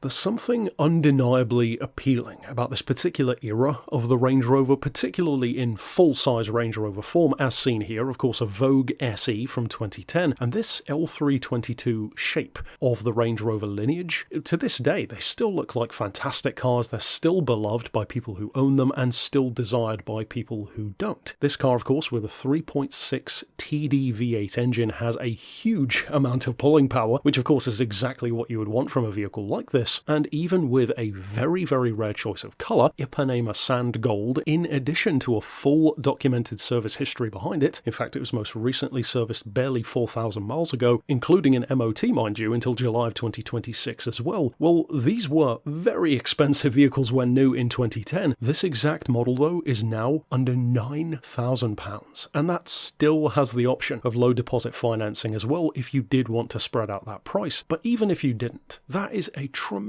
There's something undeniably appealing about this particular era of the Range Rover, particularly in full-size Range Rover form, as seen here, of course, a Vogue SE from 2010, and this L322 shape of the Range Rover lineage. To this day, they still look like fantastic cars, they're still beloved by people who own them, and still desired by people who don't. This car, of course, with a 3.6 TDV8 engine, has a huge amount of pulling power, which of course is exactly what you would want from a vehicle like this. And even with a very, very rare choice of colour, Ipanema Sand Gold, in addition to a full documented service history behind it, in fact it was most recently serviced barely 4,000 miles ago, including an MOT mind you, until July of 2026 as well. Well, these were very expensive vehicles when new in 2010. This exact model though is now under £9,000, and that still has the option of low deposit financing as well if you did want to spread out that price. But even if you didn't, that is a tremendous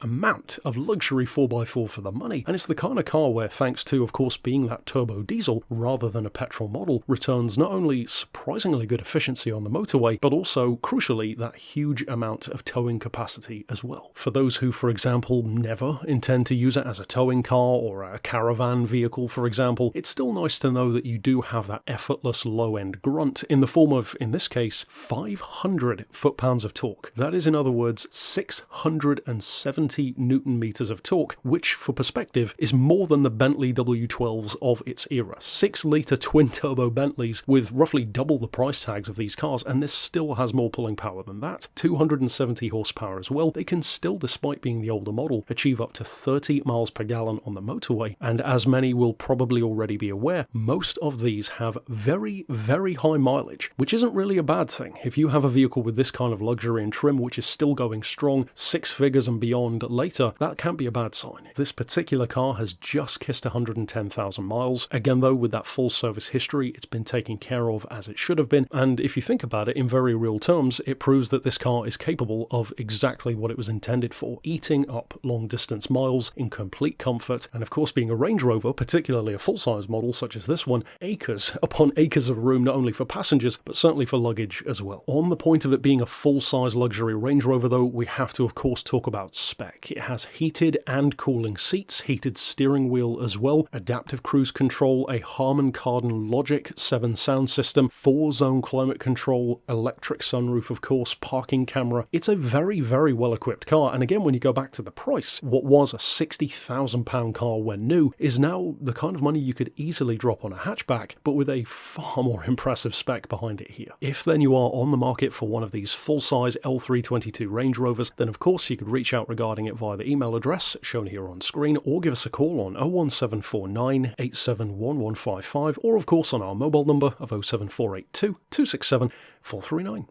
amount of luxury 4x4 for the money, and it's the kind of car where, thanks to of course being that turbo diesel rather than a petrol model, returns not only surprisingly good efficiency on the motorway, but also crucially that huge amount of towing capacity as well. For those who, for example, never intend to use it as a towing car or a caravan vehicle, for example, it's still nice to know that you do have that effortless low-end grunt in the form of, in this case, 500 foot-pounds of torque. That is, in other words, 670 newton meters of torque, which for perspective is more than the Bentley W12s of its era. 6-litre twin-turbo Bentleys with roughly double the price tags of these cars, and this still has more pulling power than that. 270 horsepower as well. They can still, despite being the older model, achieve up to 30 miles per gallon on the motorway, and as many will probably already be aware, most of these have very, very high mileage, which isn't really a bad thing. If you have a vehicle with this kind of luxury and trim which is still going strong, 6 figures and beyond later, that can't be a bad sign. This particular car has just kissed 110,000 miles. Again though, with that full service history, it's been taken care of as it should have been, and if you think about it in very real terms, it proves that this car is capable of exactly what it was intended for, eating up long distance miles in complete comfort, and of course being a Range Rover, particularly a full-size model such as this one, acres upon acres of room not only for passengers, but certainly for luggage as well. On the point of it being a full-size luxury Range Rover though, we have to of course talk about spec. It has heated and cooling seats, heated steering wheel as well, adaptive cruise control, a Harman Kardon Logic 7 sound system, 4-zone climate control, electric sunroof of course, parking camera. It's a very, very well equipped car, and again when you go back to the price, what was a £60,000 car when new is now the kind of money you could easily drop on a hatchback, but with a far more impressive spec behind it here. If then you are on the market for one of these full-size L322 Range Rovers, then of course you could reach out regarding it via the email address shown here on screen, or give us a call on 01749 871155, or of course on our mobile number of 07482 267 439.